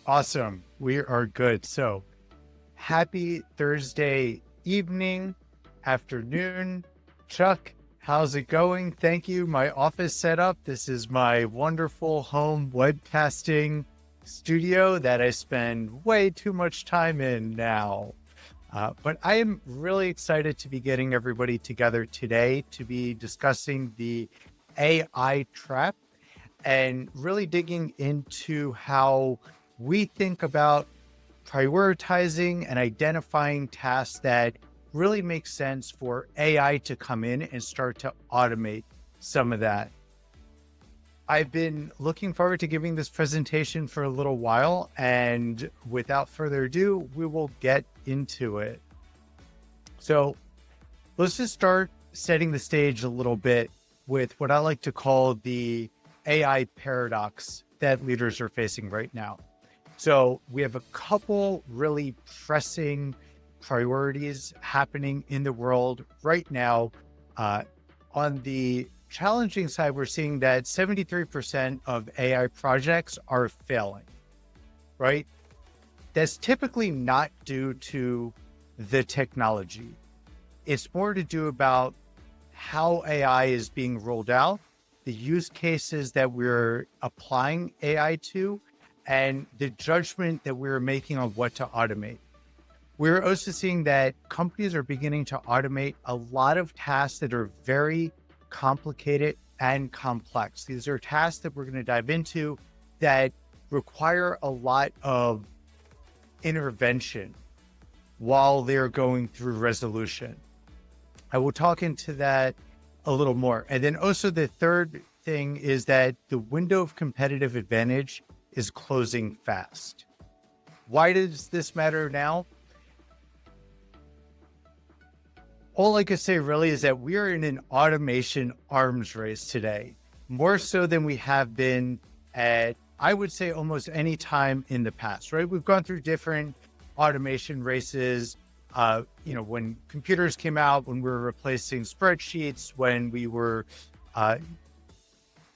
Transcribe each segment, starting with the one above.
Awesome. We are good. So happy Thursday evening, afternoon. Chuck, how's it going? Thank you. My office setup. This is my wonderful home webcasting studio that I spend way too much time in now. But I am really excited to be getting everybody together today to be discussing the AI trap and really digging into how we think about prioritizing and identifying tasks that really make sense for AI to come in and start to automate some of that. I've been looking forward to giving this presentation for a little while, and without further ado, we will get into it. So let's just start setting the stage a little bit with what I like to call the AI paradox that leaders are facing right now. So we have a couple really pressing priorities happening in the world right now. On the challenging side, we're seeing that 73% of AI projects are failing, right? That's typically not due to the technology. It's more to do about how AI is being rolled out, the use cases that we're applying AI to, and the judgment that we're making on what to automate. We're also seeing that companies are beginning to automate a lot of tasks that are very complicated and complex. These are tasks that we're going to dive into that require a lot of intervention while they're going through resolution. I will talk into that a little more. And then also the third thing is that the window of competitive advantage is closing fast. Why does this matter now? All I could say really is that we are in an automation arms race today, more so than we have been at, I would say, almost any time in the past, right? We've gone through different automation races, when computers came out, when we were replacing spreadsheets, when we were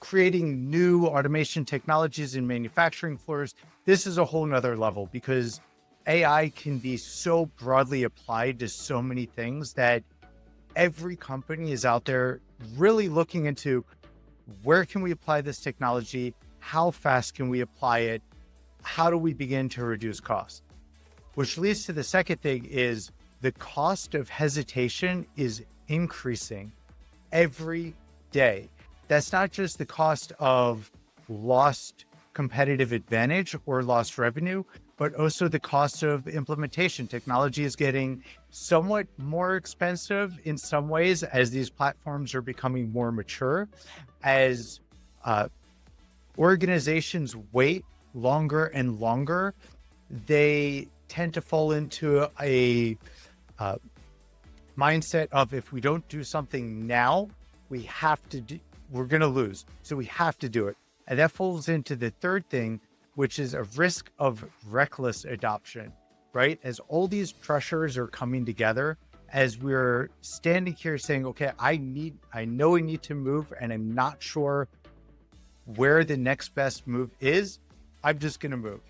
creating new automation technologies in manufacturing floors. This is a whole nother level because AI can be so broadly applied to so many things that every company is out there really looking into where can we apply this technology? How fast can we apply it? How do we begin to reduce costs? Which leads to the second thing is the cost of hesitation is increasing every day. That's not just the cost of lost competitive advantage or lost revenue, but also the cost of implementation. Technology is getting somewhat more expensive in some ways as these platforms are becoming more mature, as organizations wait longer and longer. They tend to fall into a mindset of if we don't do something now, we're going to lose. So we have to do it. And that falls into the third thing, which is a risk of reckless adoption, right? As all these pressures are coming together, as we're standing here saying, okay, I know we need to move and I'm not sure where the next best move is. I'm just going to move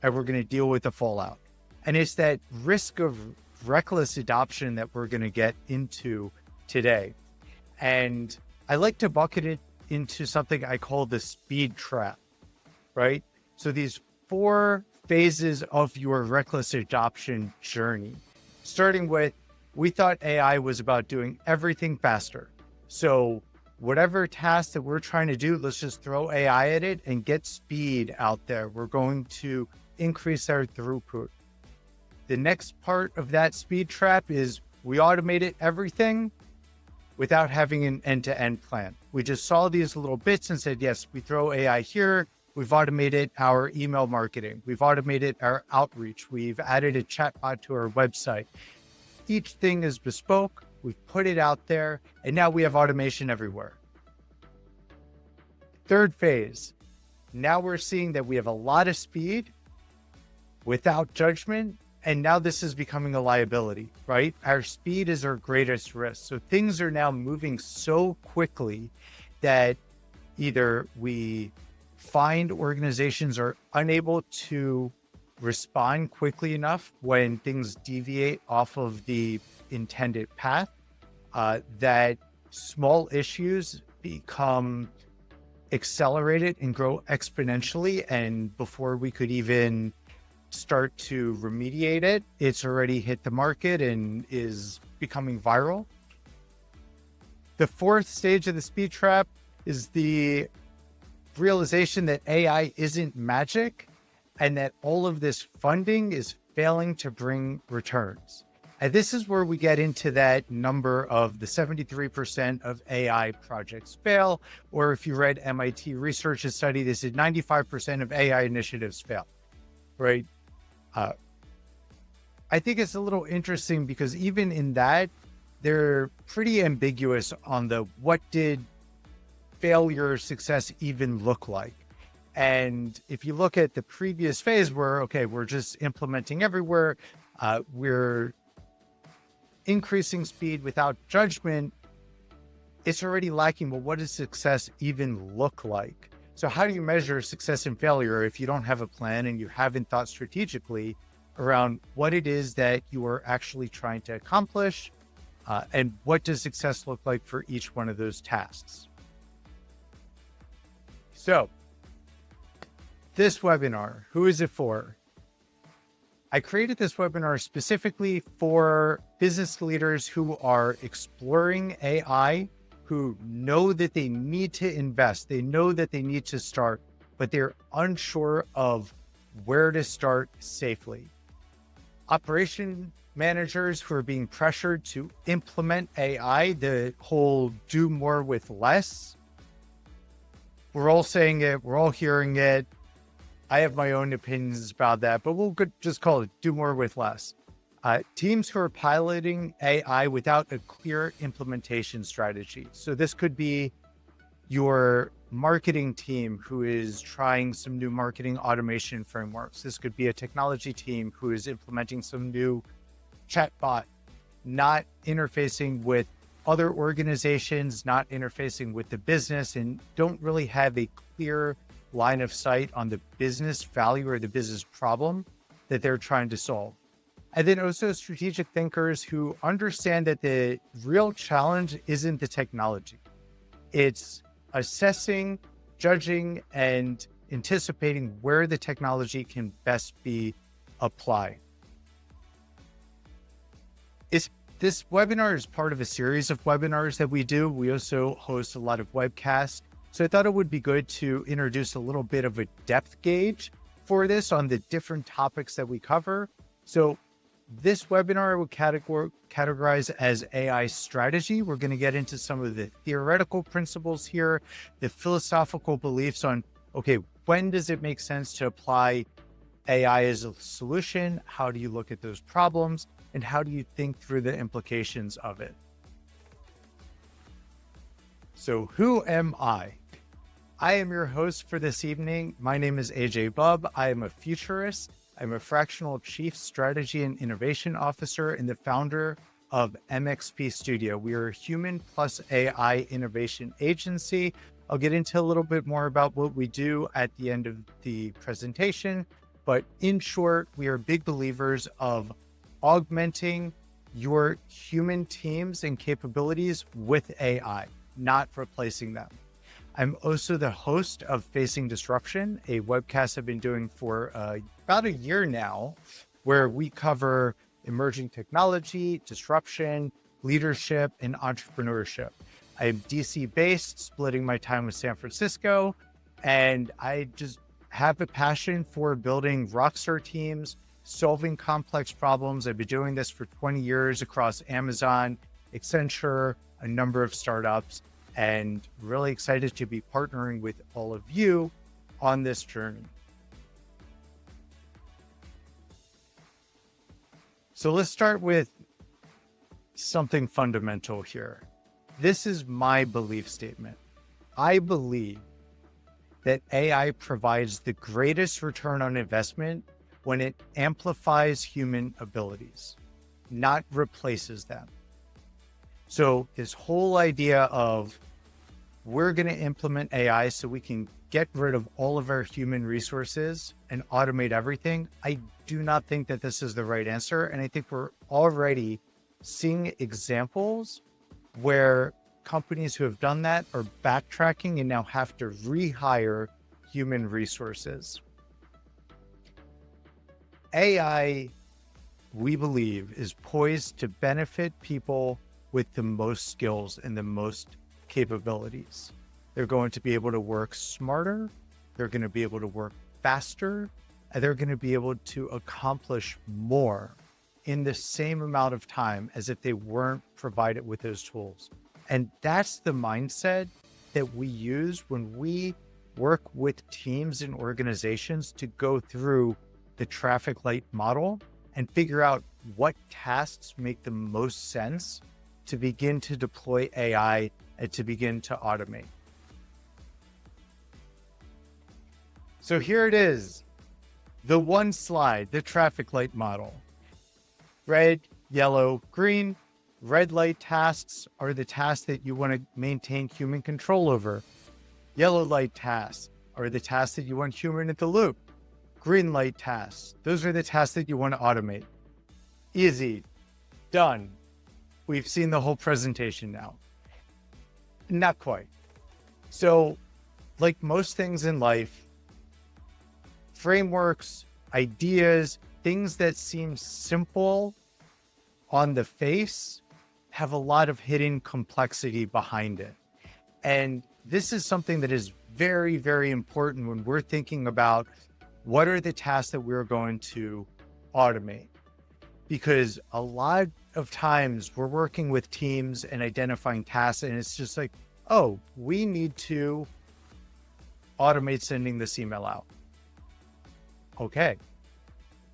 and we're going to deal with the fallout. And it's that risk of reckless adoption that we're going to get into today. And I like to bucket it into something I call the speed trap, right? So these 4 phases of your reckless adoption journey, starting with, we thought AI was about doing everything faster. So whatever task that we're trying to do, let's just throw AI at it and get speed out there. We're going to increase our throughput. The next part of that speed trap is we automated everything without having an end-to-end plan. We just saw these little bits and said, yes, we throw AI here. We've automated our email marketing. We've automated our outreach. We've added a chatbot to our website. Each thing is bespoke. We've put it out there, and now we have automation everywhere. Third phase, now we're seeing that we have a lot of speed without judgment. And now this is becoming a liability, right? Our speed is our greatest risk. So things are now moving so quickly that either we find organizations are unable to respond quickly enough when things deviate off of the intended path, that small issues become accelerated and grow exponentially. And before we could even start to remediate it, it's already hit the market and is becoming viral. The fourth stage of the speed trap is the realization that AI isn't magic and that all of this funding is failing to bring returns. And this is where we get into that number of the 73% of AI projects fail, or if you read MIT research's study, they said 95% of AI initiatives fail, right? I think it's a little interesting because even in that, they're pretty ambiguous on the what did failure success even look like. And if you look at the previous phase where, okay, we're just implementing everywhere, we're increasing speed without judgment, it's already lacking. Well, what does success even look like? So how do you measure success and failure if you don't have a plan and you haven't thought strategically around what it is that you are actually trying to accomplish? And what does success look like for each one of those tasks? So this webinar, who is it for? I created this webinar specifically for business leaders who are exploring AI, who know that they need to invest, they know that they need to start, but they're unsure of where to start safely. Operation managers who are being pressured to implement AI, the whole do more with less. We're all saying it, we're all hearing it. I have my own opinions about that, but we'll just call it do more with less. Teams who are piloting AI without a clear implementation strategy. So this could be your marketing team who is trying some new marketing automation frameworks. This could be a technology team who is implementing some new chatbot, not interfacing with other organizations, not interfacing with the business, and don't really have a clear line of sight on the business value or the business problem that they're trying to solve. And then also strategic thinkers who understand that the real challenge isn't the technology. It's assessing, judging, and anticipating where the technology can best be applied. This webinar is part of a series of webinars that we do. We also host a lot of webcasts. So I thought it would be good to introduce a little bit of a depth gauge for this on the different topics that we cover. So this webinar I would categorize as AI strategy. We're going to get into some of the theoretical principles here, the philosophical beliefs on, okay, when does it make sense to apply AI as a solution? How do you look at those problems? And how do you think through the implications of it? So who am I? I am your host for this evening. My name is AJ Bubb. I am a futurist. I'm a fractional chief strategy and innovation officer and the founder of MXP Studio. We are a human plus AI innovation agency. I'll get into a little bit more about what we do at the end of the presentation. But in short, we are big believers of augmenting your human teams and capabilities with AI, not replacing them. I'm also the host of Facing Disruption, a webcast I've been doing for about a year now, where we cover emerging technology, disruption, leadership, and entrepreneurship. I'm DC based, splitting my time with San Francisco, and I just have a passion for building rockstar teams, solving complex problems. I've been doing this for 20 years across Amazon, Accenture, a number of startups, and really excited to be partnering with all of you on this journey. So let's start with something fundamental here. This is my belief statement. I believe that AI provides the greatest return on investment when it amplifies human abilities, not replaces them. So this whole idea of we're going to implement AI so we can get rid of all of our human resources and automate everything, I do not think that this is the right answer. And I think we're already seeing examples where companies who have done that are backtracking and now have to rehire human resources. AI, we believe, is poised to benefit people with the most skills and the most capabilities. They're going to be able to work smarter, they're going to be able to work faster, and they're going to be able to accomplish more in the same amount of time as if they weren't provided with those tools. And that's the mindset that we use when we work with teams and organizations to go through the traffic light model and figure out what tasks make the most sense to begin to deploy AI and to begin to automate. So here it is, the one slide, the traffic light model. Red, yellow, green. Red light tasks are the tasks that you want to maintain human control over. Yellow light tasks are the tasks that you want human in the loop. Green light tasks, those are the tasks that you want to automate. Easy, done. We've seen the whole presentation now. Not quite. So, like most things in life, frameworks, ideas, things that seem simple on the face have a lot of hidden complexity behind it. And this is something that is very, very important when we're thinking about what are the tasks that we're going to automate. Because a lot of times we're working with teams and identifying tasks, and it's just like, oh, we need to automate sending this email out. Okay,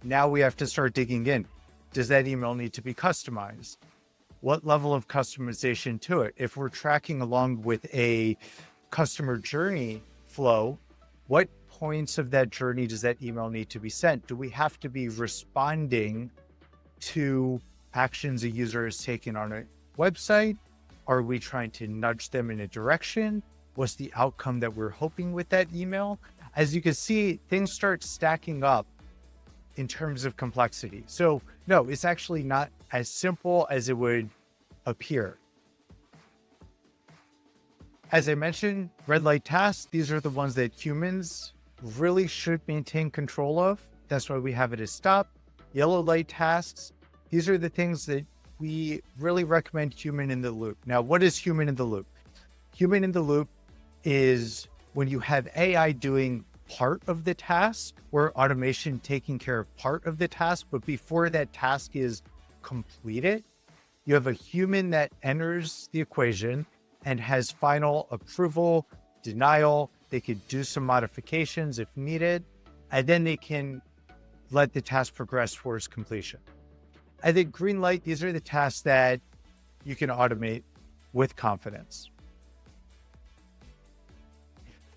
now we have to start digging in. Does that email need to be customized? What level of customization to it? If we're tracking along with a customer journey flow, what points of that journey does that email need to be sent? Do we have to be responding to actions a user has taken on a website? Are we trying to nudge them in a direction? What's the outcome that we're hoping with that email? As you can see, things start stacking up in terms of complexity. So no, it's actually not as simple as it would appear. As I mentioned, red light tasks, these are the ones that humans really should maintain control of. That's why we have it as stop. Yellow light tasks, these are the things that we really recommend human in the loop. Now, what is human in the loop? Human in the loop is when you have AI doing part of the task or automation taking care of part of the task, but before that task is completed, you have a human that enters the equation and has final approval, denial. They could do some modifications if needed, and then they can let the task progress towards completion. I think green light, these are the tasks that you can automate with confidence.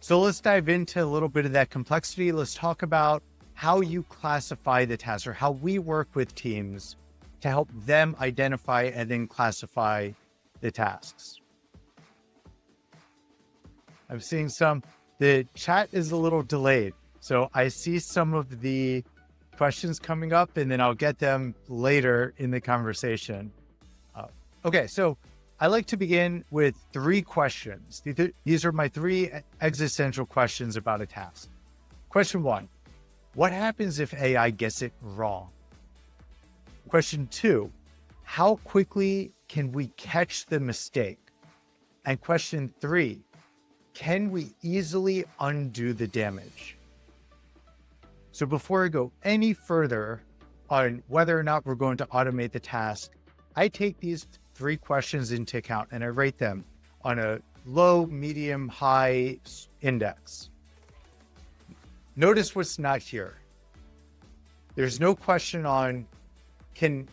So let's dive into a little bit of that complexity. Let's talk about how you classify the tasks or how we work with teams to help them identify and then classify the tasks. I'm seeing the chat is a little delayed. So I see some of the questions coming up and then I'll get them later in the conversation. Okay, so I like to begin with 3 questions. These are my 3 existential questions about a task. Question 1, what happens if AI gets it wrong? Question 2, how quickly can we catch the mistake? And question 3, can we easily undo the damage? So before I go any further on whether or not we're going to automate the task, I take these 3 questions into account and I rate them on a low, medium, high index. Notice what's not here. There's no question on, can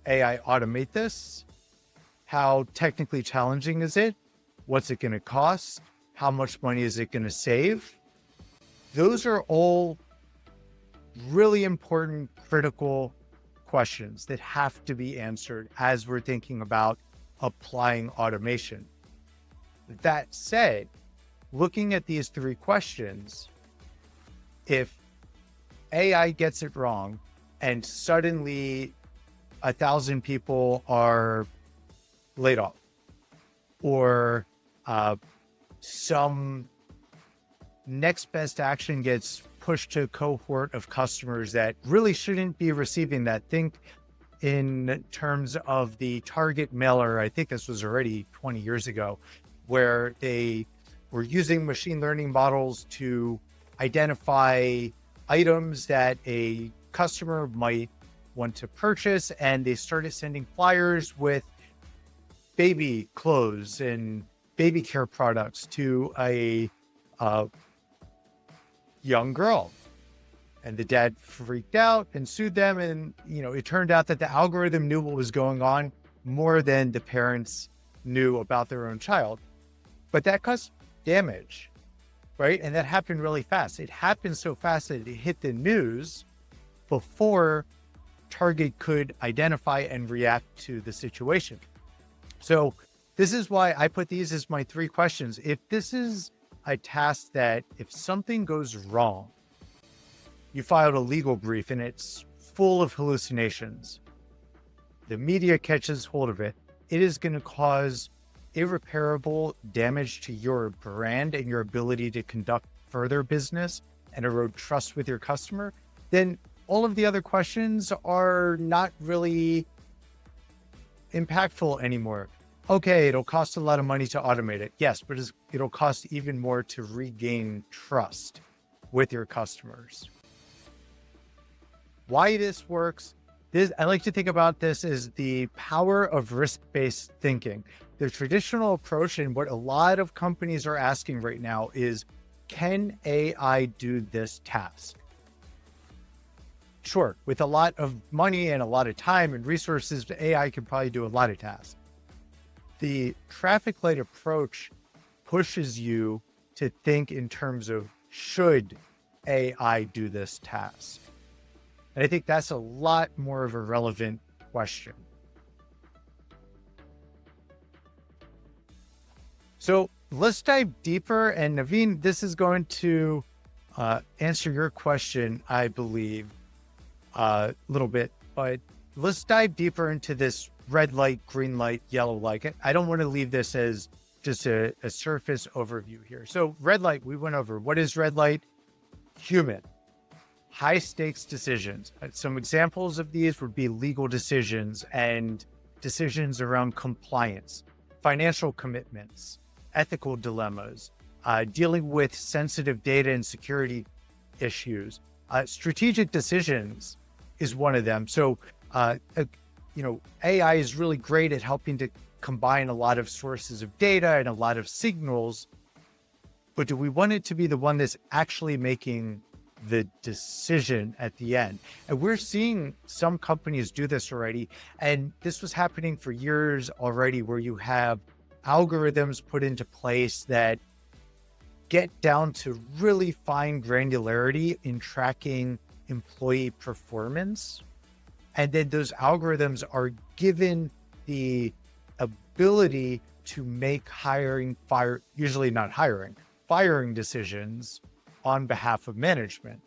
AI automate this? How technically challenging is it? What's it going to cost? How much money is it going to save? Those are all really important, critical questions that have to be answered as we're thinking about applying automation. That said, looking at these three questions, if AI gets it wrong and suddenly 1,000 people are laid off, or some next best action gets pushed to a cohort of customers that really shouldn't be receiving that. Think in terms of the Target mailer. I think this was already 20 years ago, where they were using machine learning models to identify items that a customer might want to purchase, and they started sending flyers with baby clothes and baby care products to a young girl. And the dad freaked out and sued them. And, it turned out that the algorithm knew what was going on more than the parents knew about their own child. But that caused damage, right? And that happened really fast. It happened so fast that it hit the news before Target could identify and react to the situation. So this is why I put these as my three questions. If this is a task that if something goes wrong, you filed a legal brief and it's full of hallucinations, the media catches hold of it, it is going to cause irreparable damage to your brand and your ability to conduct further business and erode trust with your customer, then all of the other questions are not really impactful anymore. Okay, it'll cost a lot of money to automate it. Yes, but it'll cost even more to regain trust with your customers. Why this works, I like to think about this as the power of risk-based thinking. The traditional approach, and what a lot of companies are asking right now, is, can AI do this task? Sure, with a lot of money and a lot of time and resources, AI can probably do a lot of tasks. The traffic light approach pushes you to think in terms of, should AI do this task? And I think that's a lot more of a relevant question. So let's dive deeper. And Naveen, this is going to answer your question, I believe, a little bit, but let's dive deeper into this red light, green light, yellow light. I don't want to leave this as just a surface overview here. So red light, we went over. What is red light? Human. High stakes decisions. Some examples of these would be legal decisions and decisions around compliance, financial commitments, ethical dilemmas, dealing with sensitive data and security issues. Strategic decisions is one of them. So, AI is really great at helping to combine a lot of sources of data and a lot of signals, but do we want it to be the one that's actually making the decision at the end? And we're seeing some companies do this already. And this was happening for years already, where you have algorithms put into place that get down to really fine granularity in tracking employee performance. And then those algorithms are given the ability to make firing decisions on behalf of management.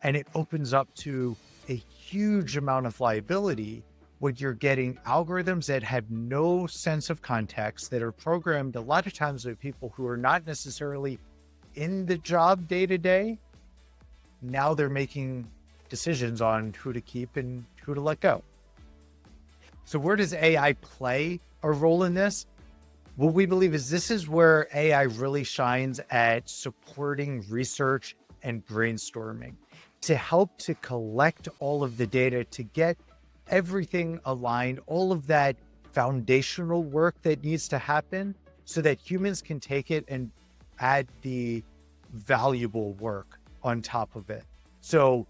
And it opens up to a huge amount of liability when you're getting algorithms that have no sense of context, that are programmed a lot of times by people who are not necessarily in the job day to day. Now they're making decisions on who to keep and who to let go. So where does AI play a role in this? What we believe is this is where AI really shines at supporting research and brainstorming, to help to collect all of the data, to get everything aligned, all of that foundational work that needs to happen so that humans can take it and add the valuable work on top of it. So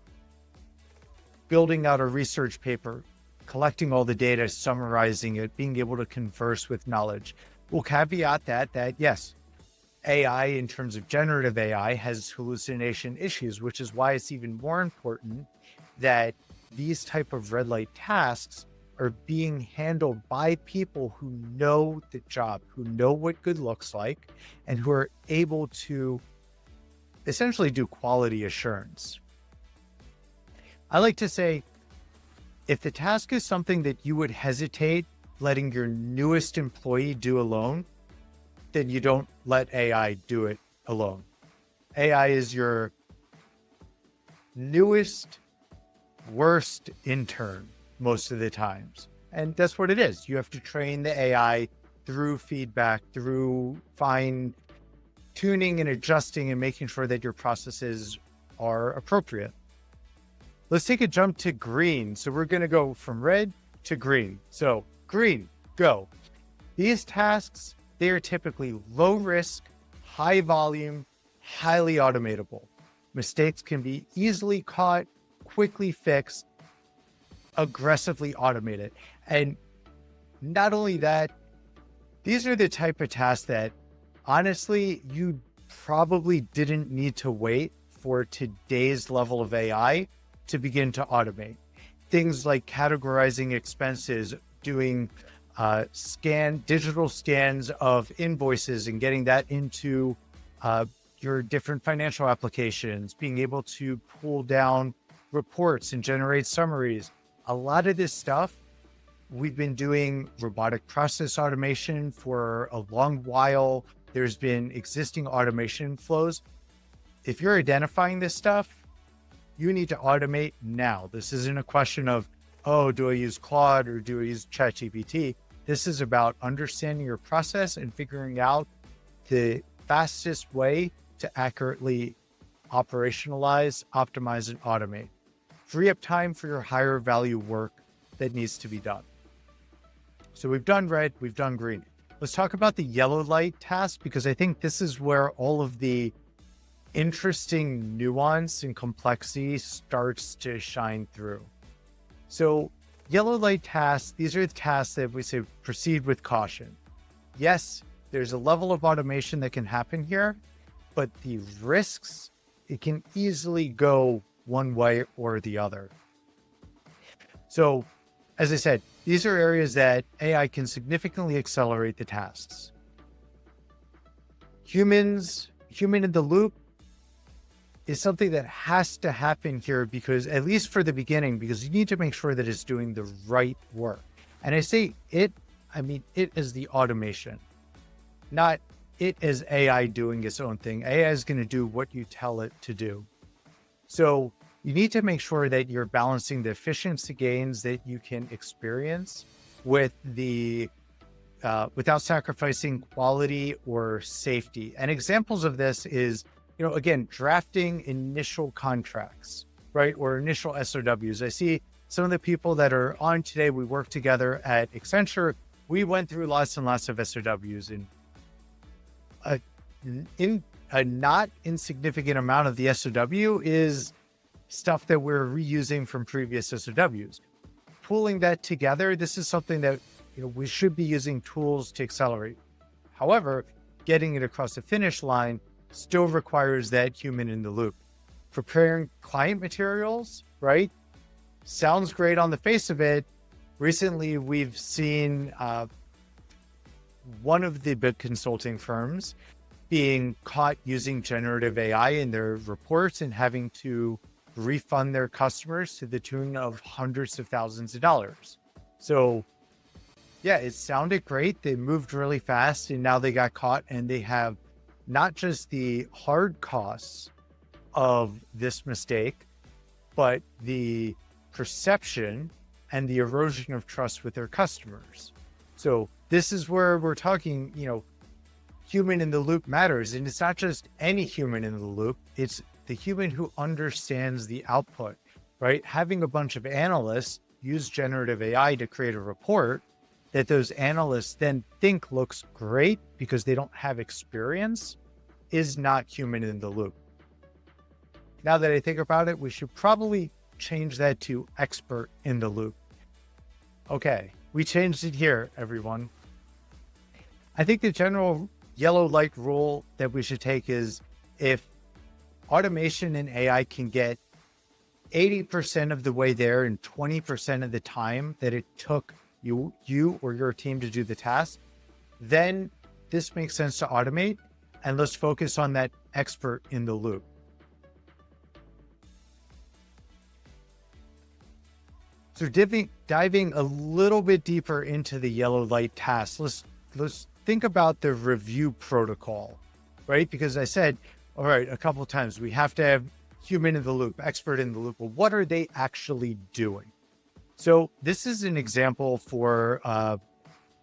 building out a research paper, collecting all the data, summarizing it, being able to converse with knowledge. We'll caveat that yes, AI in terms of generative AI has hallucination issues, which is why it's even more important that these type of red light tasks are being handled by people who know the job, who know what good looks like, and who are able to essentially do quality assurance. I like to say, if the task is something that you would hesitate letting your newest employee do alone, then you don't let AI do it alone. AI is your newest, worst intern most of the times. And that's what it is. You have to train the AI through feedback, through fine tuning and adjusting and making sure that your processes are appropriate. Let's take a jump to green. So we're going to go from red to green. So green, go. These tasks, they are typically low risk, high volume, highly automatable. Mistakes can be easily caught, quickly fixed, aggressively automated. And not only that, these are the type of tasks that honestly, you probably didn't need to wait for today's level of AI to begin to automate. Things like categorizing expenses, doing digital scans of invoices and getting that into your different financial applications, being able to pull down reports and generate summaries. A lot of this stuff, we've been doing robotic process automation for a long while. There's been existing automation flows. If you're identifying this stuff, you need to automate now. This isn't a question of, oh, do I use Claude or do I use ChatGPT? This is about understanding your process and figuring out the fastest way to accurately operationalize, optimize, and automate. Free up time for your higher value work that needs to be done. So we've done red, we've done green. Let's talk about the yellow light task, because I think this is where all of the interesting nuance and complexity starts to shine through. So yellow light tasks, these are the tasks that we say proceed with caution. Yes, there's a level of automation that can happen here, but the risks, it can easily go one way or the other. So as I said, these are areas that AI can significantly accelerate the tasks. Human in the loop is something that has to happen here, because at least for the beginning, because you need to make sure that it's doing the right work. And I say it, I mean it as the automation, not it as AI doing its own thing. AI is going to do what you tell it to do. So you need to make sure that you're balancing the efficiency gains that you can experience with the without sacrificing quality or safety. And examples of this is, again, drafting initial contracts, right? Or initial SOWs. I see some of the people that are on today, we work together at Accenture. We went through lots and lots of SOWs, and in a not insignificant amount of the SOW is stuff that we're reusing from previous SOWs. Pulling that together, this is something that we should be using tools to accelerate. However, getting it across the finish line still requires that human in the loop. Preparing client materials, right? Sounds great on the face of it. Recently, we've seen one of the big consulting firms being caught using generative AI in their reports and having to refund their customers to the tune of hundreds of thousands of dollars. So yeah, it sounded great. They moved really fast, and now they got caught, and they have not just the hard costs of this mistake, but the perception and the erosion of trust with their customers. So this is where we're talking, human in the loop matters. And it's not just any human in the loop, it's the human who understands the output, right? Having a bunch of analysts use generative AI to create a report that those analysts then think looks great because they don't have experience is not human in the loop. Now that I think about it, we should probably change that to expert in the loop. Okay, we changed it here, everyone. I think the general yellow light rule that we should take is, if automation and AI can get 80% of the way there and 20% of the time that it took you or your team to do the task, then this makes sense to automate, and let's focus on that expert in the loop. So diving a little bit deeper into the yellow light tasks, let's think about the review protocol, right? Because I said, all right, a couple of times, we have to have human in the loop, expert in the loop. Well, what are they actually doing? So this is an example for a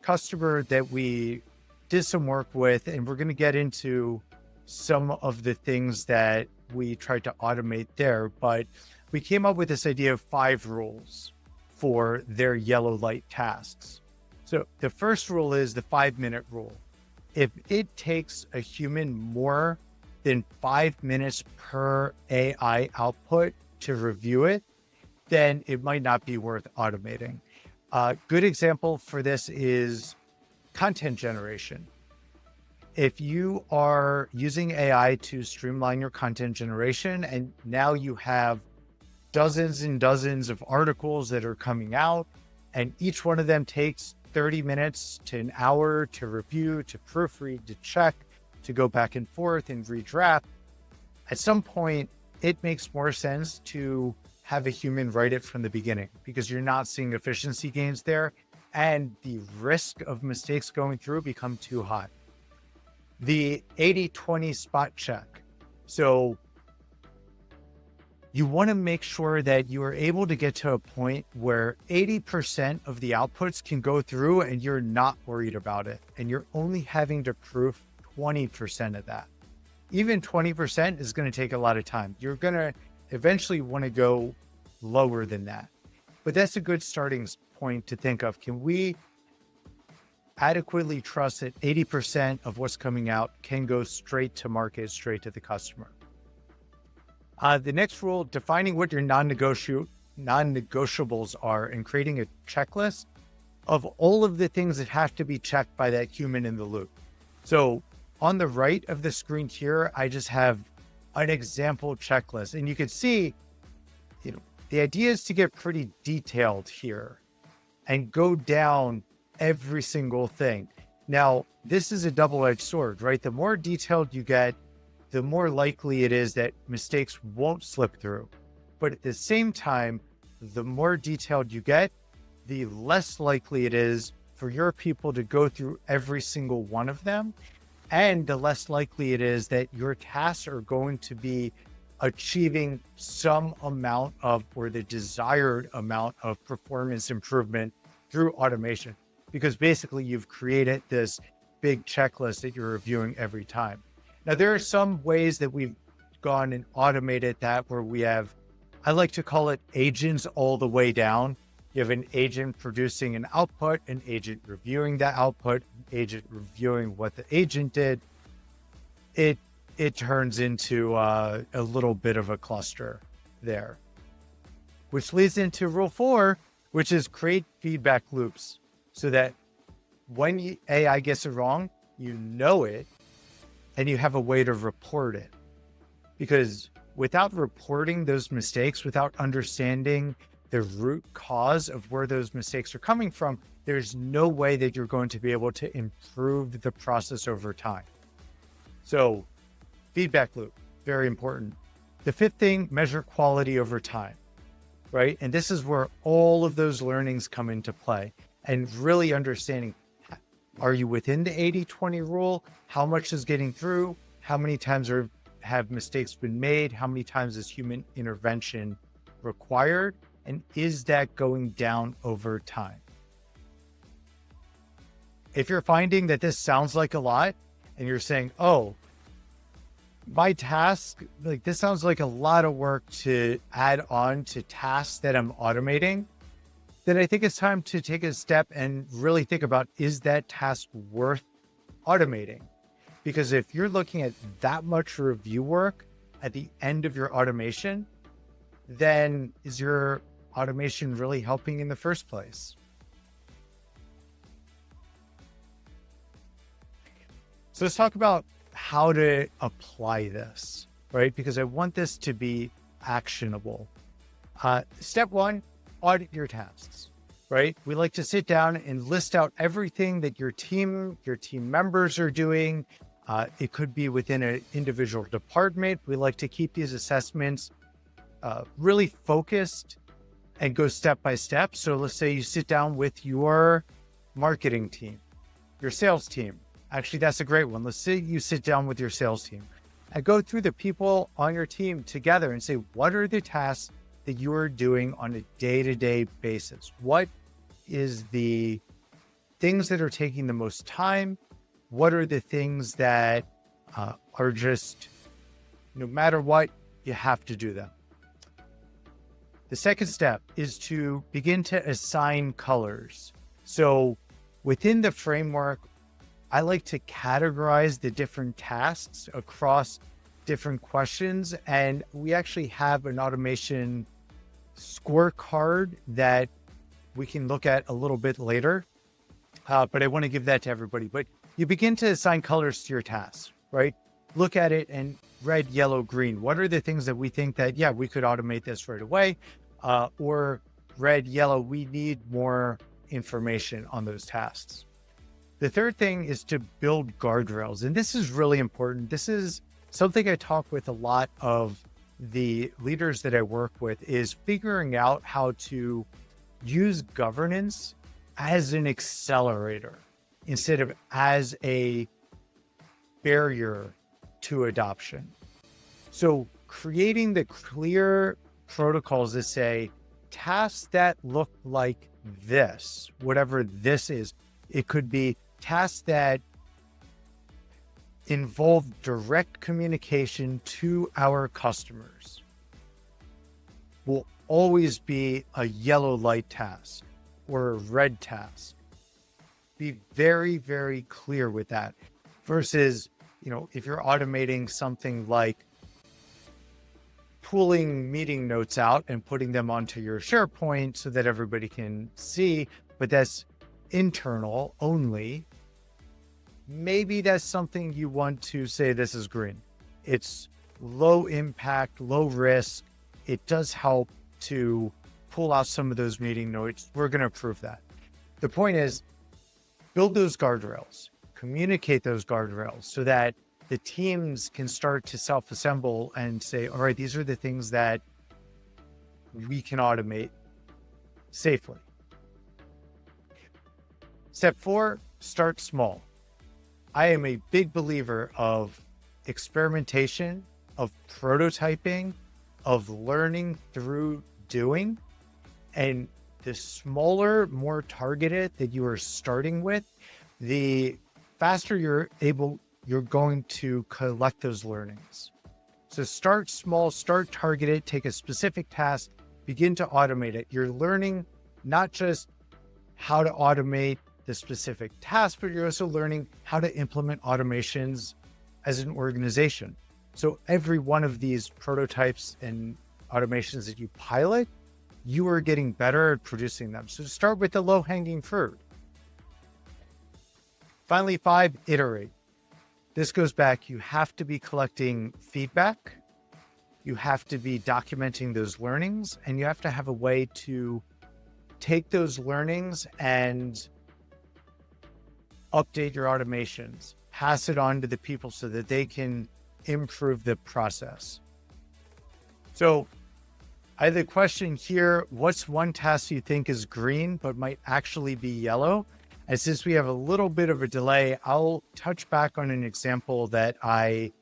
customer that we did some work with, and we're going to get into some of the things that we tried to automate there, but we came up with this idea of 5 rules for their yellow light tasks. So the first rule is the 5-minute rule. If it takes a human more than 5 minutes per AI output to review it, then it might not be worth automating. A good example for this is content generation. If you are using AI to streamline your content generation, and now you have dozens and dozens of articles that are coming out, and each one of them takes 30 minutes to an hour to review, to proofread, to check, to go back and forth and redraft, at some point, it makes more sense to have a human write it from the beginning, because you're not seeing efficiency gains there, and the risk of mistakes going through become too high. The 80-20 spot check. So you want to make sure that you are able to get to a point where 80% of the outputs can go through and you're not worried about it, and you're only having to proof 20% of that. Even 20% is going to take a lot of time. You're going to eventually want to go lower than that. But that's a good starting point to think of. Can we adequately trust that 80% of what's coming out can go straight to market, straight to the customer? The next rule, defining what your non-negotiables are and creating a checklist of all of the things that have to be checked by that human in the loop. So on the right of the screen here, I just have an example checklist, and you can see, the idea is to get pretty detailed here and go down every single thing. Now, this is a double-edged sword, right? The more detailed you get, the more likely it is that mistakes won't slip through. But at the same time, the more detailed you get, the less likely it is for your people to go through every single one of them. And the less likely it is that your tasks are going to be achieving some amount of, or the desired amount of, performance improvement through automation. Because basically you've created this big checklist that you're reviewing every time. Now, there are some ways that we've gone and automated that where we have, I like to call it agents all the way down. You have an agent producing an output, an agent reviewing that output, an agent reviewing what the agent did. It turns into a little bit of a cluster there, which leads into rule 4, which is create feedback loops so that when AI gets it wrong, you know it, and you have a way to report it. Because without reporting those mistakes, without understanding the root cause of where those mistakes are coming from, there's no way that you're going to be able to improve the process over time. So feedback loop, very important. The 5th thing, measure quality over time, right? And this is where all of those learnings come into play, and really understanding, are you within the 80-20 rule? How much is getting through? How many times have mistakes been made? How many times is human intervention required? And is that going down over time? If you're finding that this sounds like a lot and you're saying, oh, my task, like this sounds like a lot of work to add on to tasks that I'm automating, then I think it's time to take a step and really think about, is that task worth automating? Because if you're looking at that much review work at the end of your automation, then is your automation really helping in the first place? So let's talk about how to apply this, right? Because I want this to be actionable. Step one, audit your tasks, right? We like to sit down and list out everything that your team members are doing. It could be within an individual department. We like to keep these assessments really focused and go step by step. So let's say you sit down with your marketing team, your sales team. Actually, that's a great one. Let's say you sit down with your sales team and go through the people on your team together and say, what are the tasks that you are doing on a day-to-day basis? What is the things that are taking the most time? What are the things that are just, no matter what, you have to do them? The second step is to begin to assign colors. So within the framework, I like to categorize the different tasks across different questions. And we actually have an automation scorecard that we can look at a little bit later. But I want to give that to everybody. But you begin to assign colors to your tasks, right? Look at it and red, yellow, green. What are the things that we think that, yeah, we could automate this right away? Or red, yellow, we need more information on those tasks. The third thing is to build guardrails. And this is really important. This is something I talk with a lot of the leaders that I work with, is figuring out how to use governance as an accelerator instead of as a barrier to adoption. So creating the clear protocols that say tasks that look like this, whatever this is, it could be tasks that involve direct communication to our customers, will always be a yellow light task or a red task. Be very, very clear with that versus, if you're automating something like pulling meeting notes out and putting them onto your SharePoint so that everybody can see, but that's internal only. Maybe that's something you want to say, this is green. It's low impact, low risk. It does help to pull out some of those meeting notes. We're going to approve that. The point is, build those guardrails, communicate those guardrails so that the teams can start to self-assemble and say, all right, these are the things that we can automate safely. Step 4, start small. I am a big believer of experimentation, of prototyping, of learning through doing. And the smaller, more targeted that you are starting with, the faster you're going to collect those learnings. So start small, start targeted, take a specific task, begin to automate it. You're learning not just how to automate the specific task, but you're also learning how to implement automations as an organization. So every one of these prototypes and automations that you pilot, you are getting better at producing them. So start with the low-hanging fruit. Finally, 5, iterate. This goes back, you have to be collecting feedback, you have to be documenting those learnings, and you have to have a way to take those learnings and update your automations, pass it on to the people so that they can improve the process. So I have a question here. What's one task you think is green, but might actually be yellow? And since we have a little bit of a delay, I'll touch back on an example that I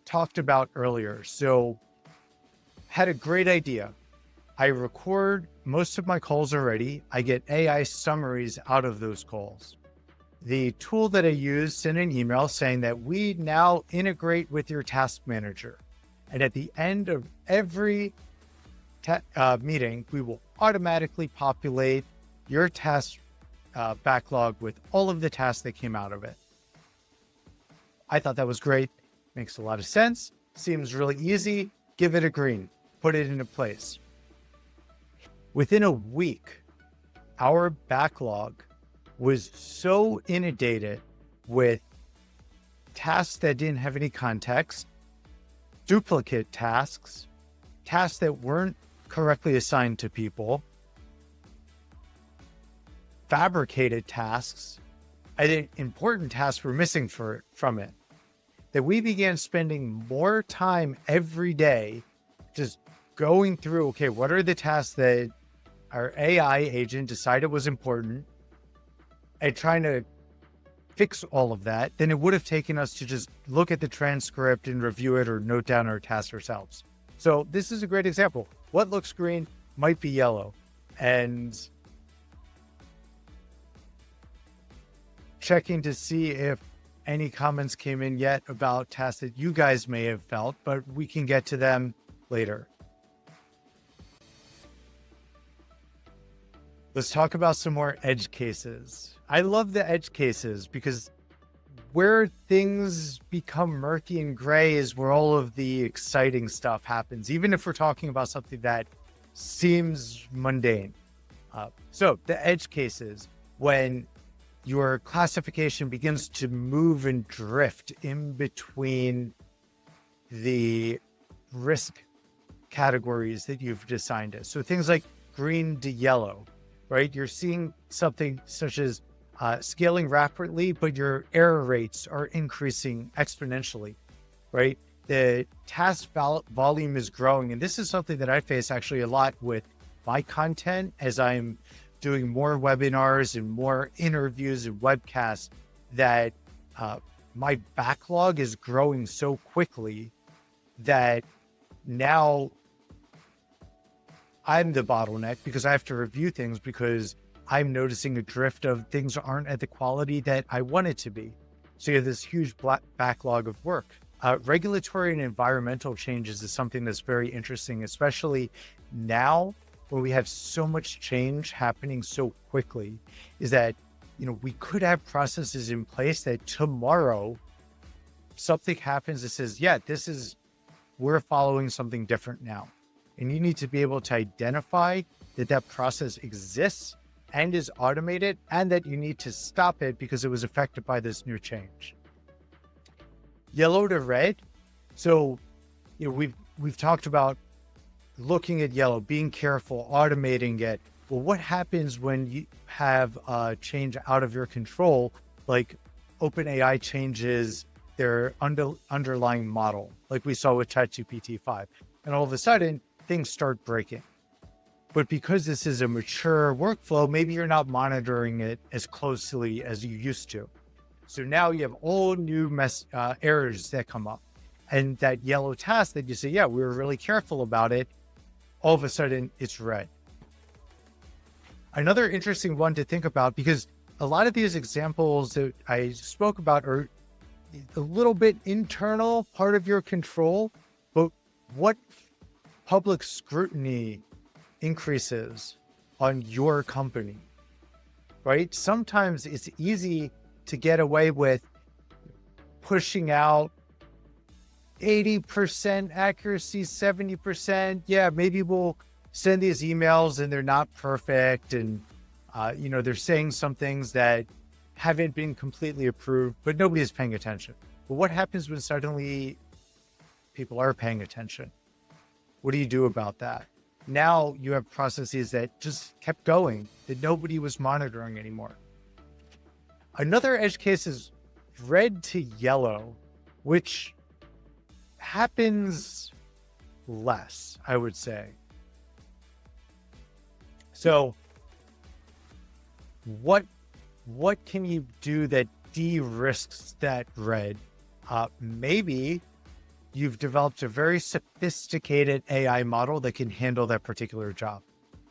talked about earlier. So had a great idea. I record most of my calls already. I get AI summaries out of those calls. The tool that I use sent an email saying that we now integrate with your task manager. And at the end of every meeting, we will automatically populate your task backlog with all of the tasks that came out of it. I thought that was great. Makes a lot of sense. Seems really easy. Give it a green. Put it into place. Within a week, our backlog was so inundated with tasks that didn't have any context, duplicate tasks, tasks that weren't correctly assigned to people, fabricated tasks, I think important tasks were missing from it. That we began spending more time every day just going through, okay, what are the tasks that our AI agent decided was important, and trying to fix all of that, then it would have taken us to just look at the transcript and review it or note down our tasks ourselves. So this is a great example. What looks green might be yellow. And checking to see if any comments came in yet about tasks that you guys may have felt, but we can get to them later. Let's talk about some more edge cases. I love the edge cases because where things become murky and gray is where all of the exciting stuff happens, even if we're talking about something that seems mundane. So the edge cases, when your classification begins to move and drift in between the risk categories that you've assigned it. So things like green to yellow, right? You're seeing something such as scaling rapidly, but your error rates are increasing exponentially, right? The task volume is growing. And this is something that I face actually a lot with my content as I'm doing more webinars and more interviews and webcasts, that my backlog is growing so quickly that now I'm the bottleneck because I have to review things because I'm noticing a drift of things aren't at the quality that I want it to be. So you have this huge backlog of work. Regulatory and environmental changes is something that's very interesting, especially now when we have so much change happening so quickly, is that, we could have processes in place that tomorrow something happens that says, yeah, we're following something different now. And you need to be able to identify that process exists and is automated, and that you need to stop it because it was affected by this new change. Yellow to red. So, we've talked about looking at yellow, being careful, automating it. Well, what happens when you have a change out of your control, like OpenAI changes their underlying model, like we saw with ChatGPT 5, and all of a sudden things start breaking. But because this is a mature workflow, maybe you're not monitoring it as closely as you used to. So now you have all new errors that come up, and that yellow task that you say, yeah, we were really careful about it, all of a sudden it's red. Another interesting one to think about, because a lot of these examples that I spoke about are a little bit internal, part of your control, but what public scrutiny increases on your company, right? Sometimes it's easy to get away with pushing out 80% accuracy, 70%. Yeah, maybe we'll send these emails and they're not perfect. And, they're saying some things that haven't been completely approved, but nobody is paying attention. But what happens when suddenly people are paying attention? What do you do about that? Now you have processes that just kept going, that nobody was monitoring anymore. Another edge case is red to yellow, which happens less, I would say. So what can you do that de-risks that red? Maybe you've developed a very sophisticated AI model that can handle that particular job.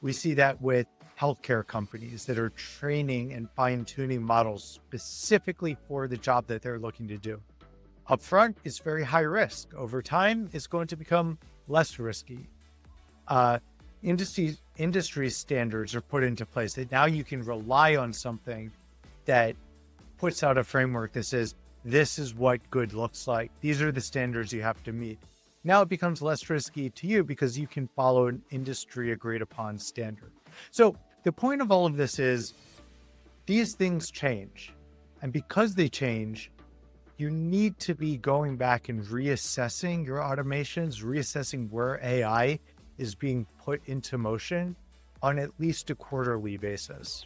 We see that with healthcare companies that are training and fine-tuning models specifically for the job that they're looking to do. Upfront, it's very high risk. Over time, it's going to become less risky. Industry standards are put into place that now you can rely on something that puts out a framework that says, this is what good looks like. These are the standards you have to meet. Now it becomes less risky to you because you can follow an industry agreed upon standard. So the point of all of this is these things change. And because they change, you need to be going back and reassessing your automations, reassessing where AI is being put into motion on at least a quarterly basis.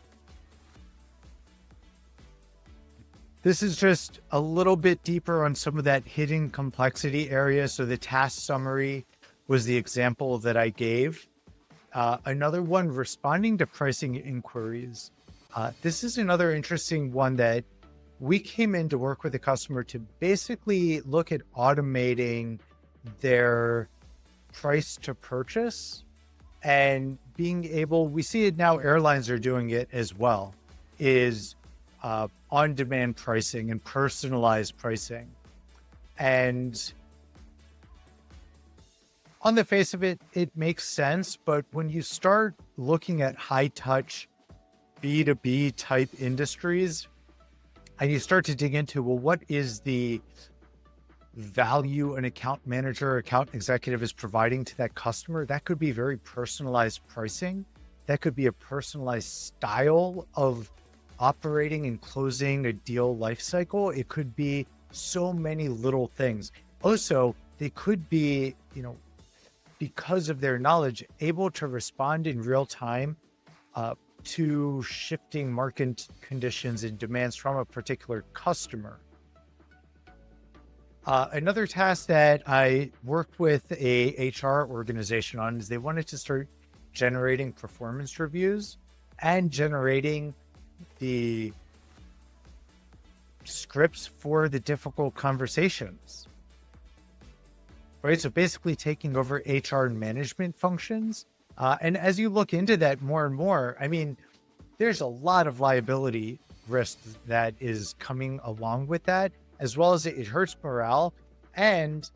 This is just a little bit deeper on some of that hidden complexity area. So the task summary was the example that I gave. Another one, responding to pricing inquiries. This is another interesting one that we came in to work with the customer to basically look at automating their price to purchase and being able, we see it now, airlines are doing it as well, is on-demand pricing and personalized pricing. And on the face of it, it makes sense. But when you start looking at high-touch B2B type industries, and you start to dig into, well, what is the value an account manager, account executive is providing to that customer? That could be very personalized pricing. That could be a personalized style of operating and closing a deal lifecycle. It could be so many little things. Also, they could be, because of their knowledge, able to respond in real time to shifting market conditions and demands from a particular customer. Another task that I worked with a HR organization on is they wanted to start generating performance reviews and generating the scripts for the difficult conversations. Right? So basically taking over HR and management functions. And as you look into that more and more, there's a lot of liability risk that is coming along with that, as well as it hurts morale. And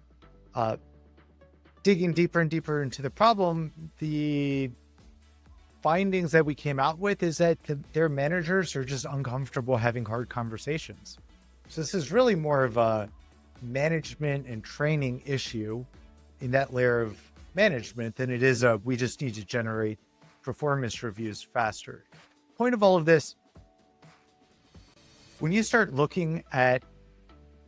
digging deeper and deeper into the problem, the findings that we came out with is that their managers are just uncomfortable having hard conversations. So this is really more of a management and training issue in that layer of management than it is we just need to generate performance reviews faster. Point of all of this, when you start looking at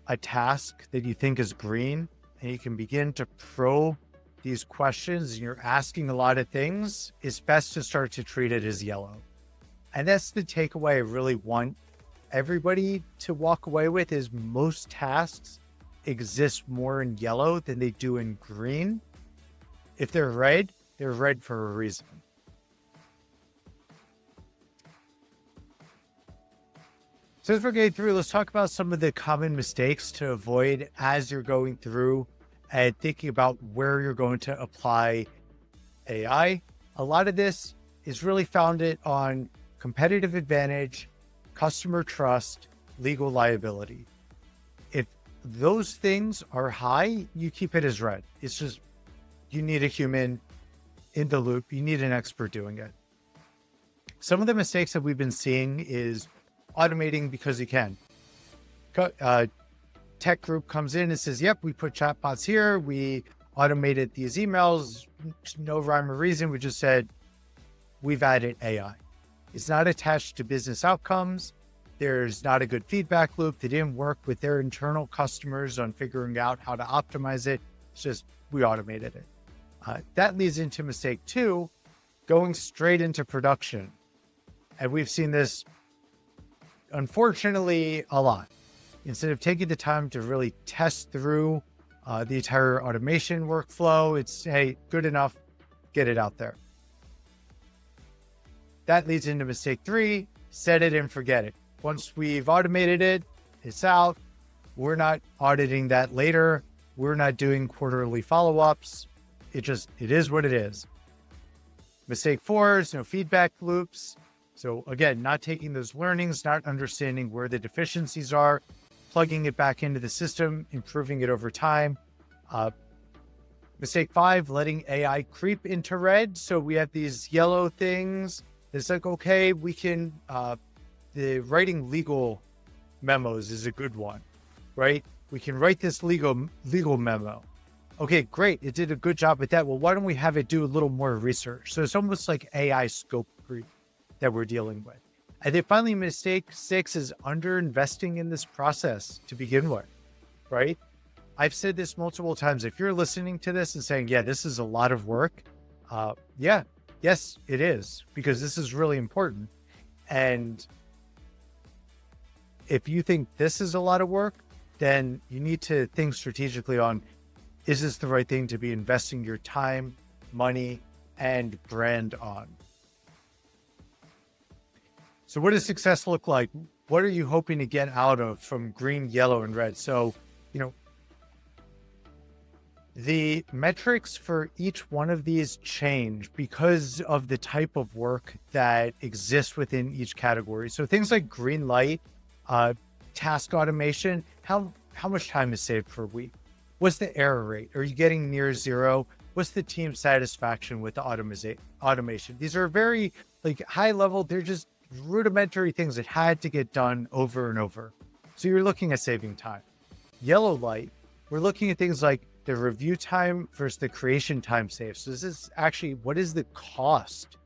a task that you think is green and you can begin to probe these questions and you're asking a lot of things, it's best to start to treat it as yellow. And that's the takeaway I really want everybody to walk away with, is most tasks exist more in yellow than they do in green. If they're red for a reason. So as we're getting through, let's talk about some of the common mistakes to avoid as you're going through and thinking about where you're going to apply AI. A lot of this is really founded on competitive advantage, customer trust, legal liability. If those things are high, you keep it as red. It's just, you need a human in the loop. You need an expert doing it. Some of the mistakes that we've been seeing is automating because you can. Tech group comes in and says, yep, we put chatbots here. We automated these emails. No rhyme or reason. We just said, we've added AI. It's not attached to business outcomes. There's not a good feedback loop. They didn't work with their internal customers on figuring out how to optimize it. It's just, we automated it. That leads into mistake 2, going straight into production. And we've seen this, unfortunately, a lot. Instead of taking the time to really test through the entire automation workflow, it's, hey, good enough, get it out there. That leads into mistake 3, set it and forget it. Once we've automated it, it's out. We're not auditing that later. We're not doing quarterly follow-ups. It is what it is. Mistake 4 is no feedback loops. So again, not taking those learnings, not understanding where the deficiencies are, plugging it back into the system, improving it over time. Mistake 5, letting AI creep into red. So we have these yellow things. It's like, okay, we can, the writing legal memos is a good one, right? We can write this legal memo. Okay, great. It did a good job at that. Well, why don't we have it do a little more research? So it's almost like AI scope creep that we're dealing with. And then finally, mistake 6 is underinvesting in this process to begin with, right? I've said this multiple times. If you're listening to this and saying, yeah, this is a lot of work, Yes, it is, because this is really important. And if you think this is a lot of work, then you need to think strategically on, is this the right thing to be investing your time, money, and brand on? So what does success look like? What are you hoping to get out of from green, yellow, and red? So, the metrics for each one of these change because of the type of work that exists within each category. So things like green light, task automation, how much time is saved per week? What's the error rate? Are you getting near zero? What's the team satisfaction with the automation? These are very high level. They're just rudimentary things that had to get done over and over. So you're looking at saving time. Yellow light, we're looking at things like the review time versus the creation time saved. So this is actually, what is the cost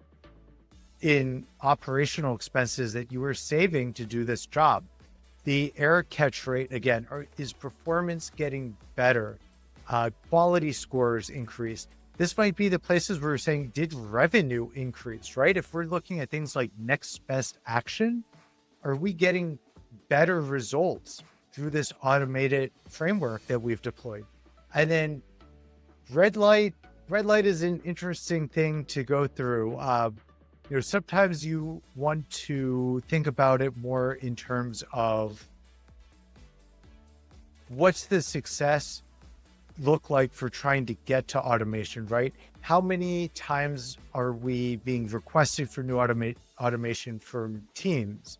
in operational expenses that you are saving to do this job? The error catch rate, again, is performance getting better? Quality scores increase. This might be the places where we're saying, did revenue increase, right? If we're looking at things like next best action, are we getting better results through this automated framework that we've deployed? And then red light is an interesting thing to go through. Sometimes you want to think about it more in terms of what's the success look like for trying to get to automation, right? How many times are we being requested for new automation from teams?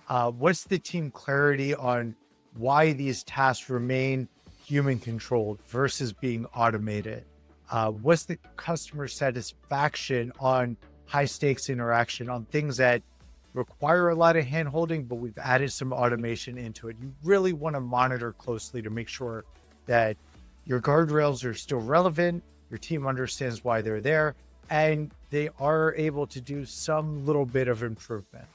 What's the team clarity on why these tasks remain human controlled versus being automated? What's the customer satisfaction on high stakes interaction, on things that require a lot of hand holding, but we've added some automation into it? You really want to monitor closely to make sure that your guardrails are still relevant, your team understands why they're there, and they are able to do some little bit of improvement.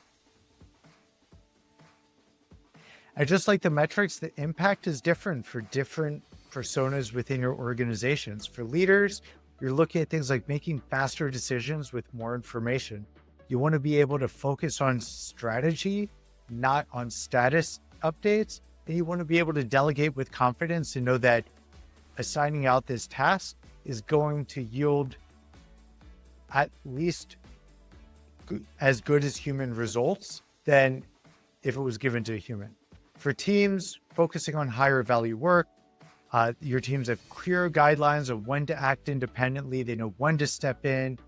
And just like the metrics, the impact is different for different personas within your organizations. For leaders, you're looking at things like making faster decisions with more information. You want to be able to focus on strategy, not on status updates. And you want to be able to delegate with confidence and know that assigning out this task is going to yield at least as good as human results than if it was given to a human. For teams focusing on higher value work, your teams have clear guidelines of when to act independently. They know when to step in.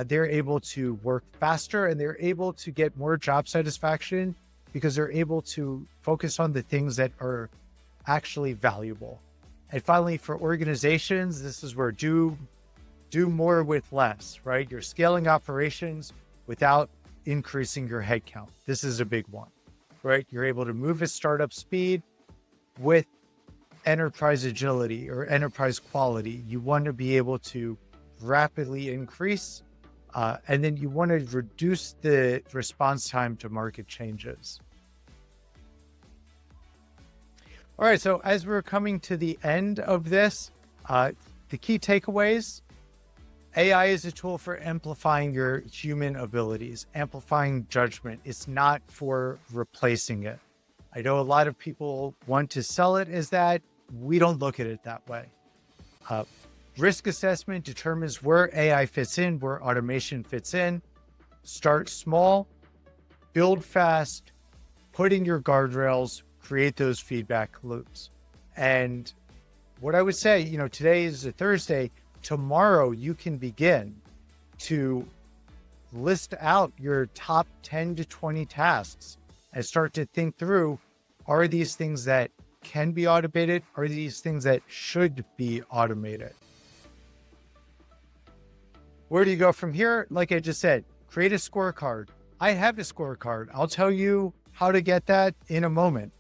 They're able to work faster and they're able to get more job satisfaction because they're able to focus on the things that are actually valuable. And finally, for organizations, this is where do more with less, right? You're scaling operations without increasing your headcount. This is a big one, right? You're able to move at startup speed with enterprise agility or enterprise quality. You want to be able to rapidly increase, and then you want to reduce the response time to market changes. All right, so as we're coming to the end of this, the key takeaways: AI is a tool for amplifying your human abilities, amplifying judgment. It's not for replacing it. I know a lot of people want to sell it as that. We don't look at it that way. Risk assessment determines where AI fits in, where automation fits in. Start small, build fast, put in your guardrails, create those feedback loops. And what I would say, today is a Thursday. Tomorrow, you can begin to list out your top 10 to 20 tasks and start to think through, are these things that can be automated? Are these things that should be automated? Where do you go from here? Like I just said, create a scorecard. I have a scorecard. I'll tell you how to get that in a moment.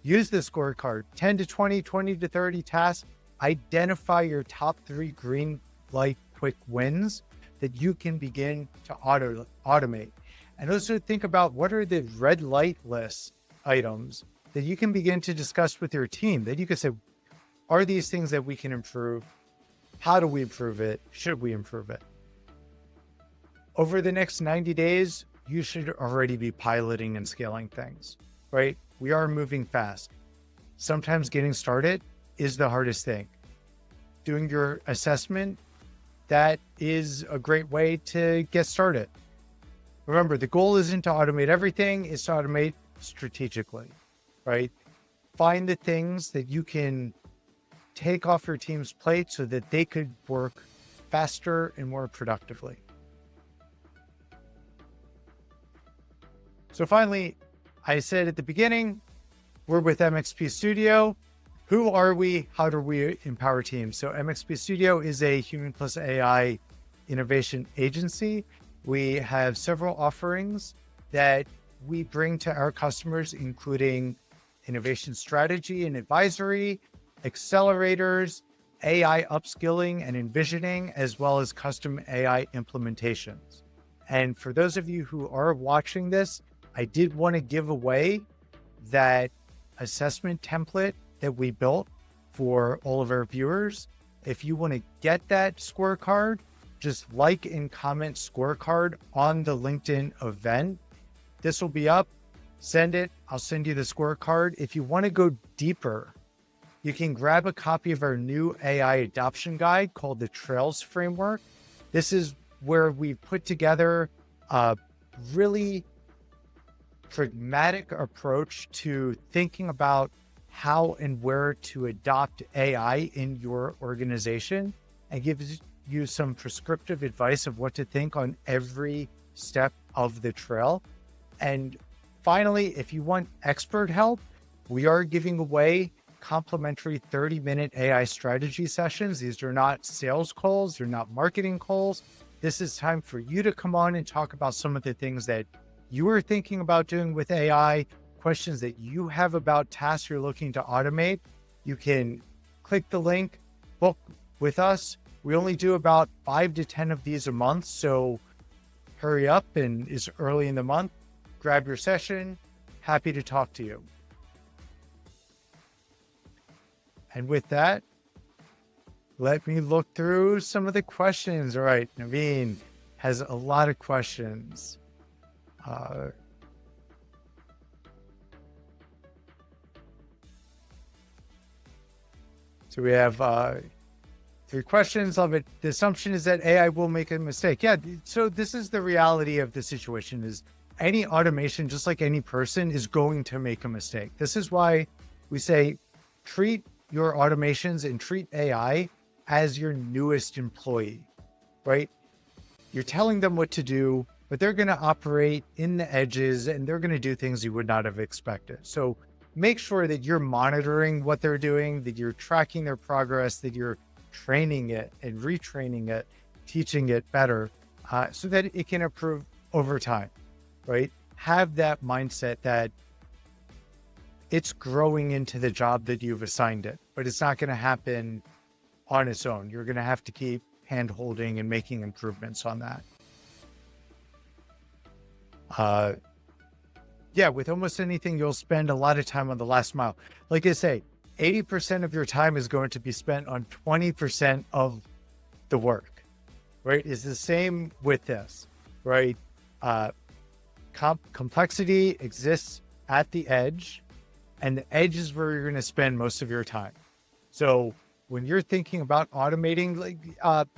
Use the scorecard, 10 to 20, 20 to 30 tasks. Identify your top 3 green light quick wins that you can begin to automate. And also think about what are the red light list items that you can begin to discuss with your team, that you can say, are these things that we can improve? How do we improve it? Should we improve it? Over the next 90 days, you should already be piloting and scaling things, right? We are moving fast. Sometimes getting started is the hardest thing. Doing your assessment, that is a great way to get started. Remember, the goal isn't to automate everything, it's to automate strategically, right? Find the things that you can take off your team's plate so that they could work faster and more productively. So finally, I said at the beginning, we're with MXP Studio. Who are we? How do we empower teams? So MXP Studio is a human plus AI innovation agency. We have several offerings that we bring to our customers, including innovation strategy and advisory, accelerators, AI upskilling and envisioning, as well as custom AI implementations. And for those of you who are watching this, I did want to give away that assessment template that we built for all of our viewers. If you want to get that scorecard, just like and comment scorecard on the LinkedIn event. This will be up. Send it. I'll send you the scorecard. If you want to go deeper, you can grab a copy of our new AI adoption guide called the Trails Framework. This is where we put together a really pragmatic approach to thinking about how and where to adopt AI in your organization, and gives you some prescriptive advice of what to think on every step of the trail. And finally, if you want expert help, we are giving away complimentary 30-minute AI strategy sessions. These are not sales calls, they're not marketing calls. This is time for you to come on and talk about some of the things that you are thinking about doing with AI, questions that you have about tasks you're looking to automate. You can click the link, book with us. We only do about 5 to 10 of these a month, so hurry up, and it's early in the month. Grab your session. Happy to talk to you. And with that, let me look through some of the questions. All right, Naveen has a lot of questions. So we have 3 questions of it. The assumption is that AI will make a mistake. Yeah, so this is the reality of the situation, is any automation, just like any person, is going to make a mistake. This is why we say treat your automations and treat AI as your newest employee, right? You're telling them what to do, but they're going to operate in the edges and they're going to do things you would not have expected. So make sure that you're monitoring what they're doing, that you're tracking their progress, that you're training it and retraining it, teaching it better, so that it can improve over time, right? Have that mindset that it's growing into the job that you've assigned it, but it's not going to happen on its own. You're going to have to keep hand-holding and making improvements on that. Yeah, with almost anything, you'll spend a lot of time on the last mile. Like I say, 80% of your time is going to be spent on 20% of the work, right? It's the same with this, right? Complexity exists at the edge, and the edge is where you're going to spend most of your time. So when you're thinking about automating, like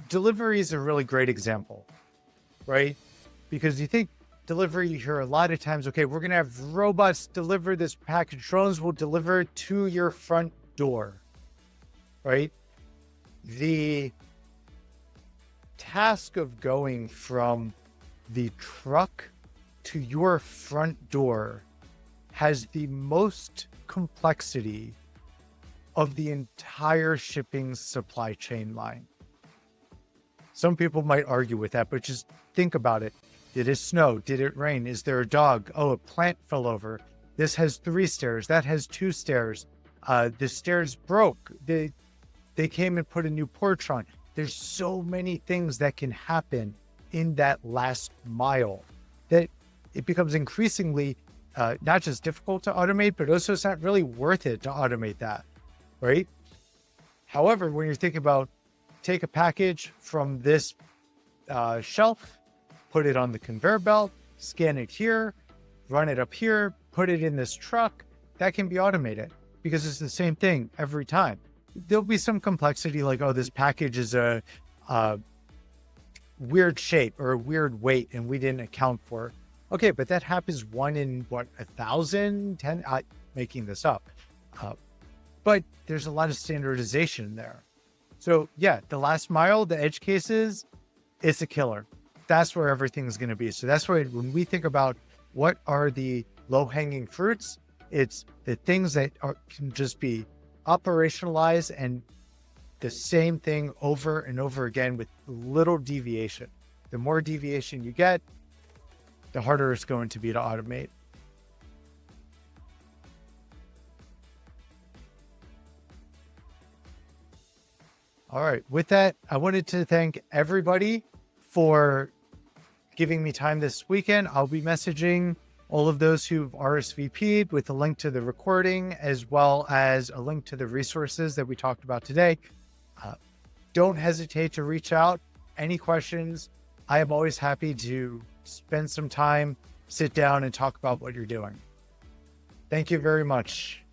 delivery is a really great example, right? Because you think delivery, you hear a lot of times, okay, we're going to have robots deliver this package. Drones will deliver it to your front door, right? The task of going from the truck to your front door has the most complexity of the entire shipping supply chain line. Some people might argue with that, but just think about it. Did it snow? Did it rain? Is there a dog? Oh, a plant fell over. This has 3 stairs. That has 2 stairs. The stairs broke. They came and put a new porch on. There's so many things that can happen in that last mile that it becomes increasingly not just difficult to automate, but also it's not really worth it to automate that, right? However, when you're thinking about take a package from this shelf, put it on the conveyor belt, scan it here, run it up here, put it in this truck. That can be automated because it's the same thing every time. There'll be some complexity like, oh, this package is a weird shape or a weird weight and we didn't account for it. Okay, but that happens 1 in 1,000, 10, making this up. But there's a lot of standardization there. So yeah, the last mile, the edge cases, it's a killer. That's where everything's going to be. So that's why when we think about what are the low-hanging fruits, it's the things that can just be operationalized and the same thing over and over again with little deviation. The more deviation you get, the harder it's going to be to automate. All right. With that, I wanted to thank everybody for giving me time this weekend. I'll be messaging all of those who've RSVP'd with a link to the recording, as well as a link to the resources that we talked about today. Don't hesitate to reach out. Any questions? I am always happy to spend some time, sit down and talk about what you're doing. Thank you very much.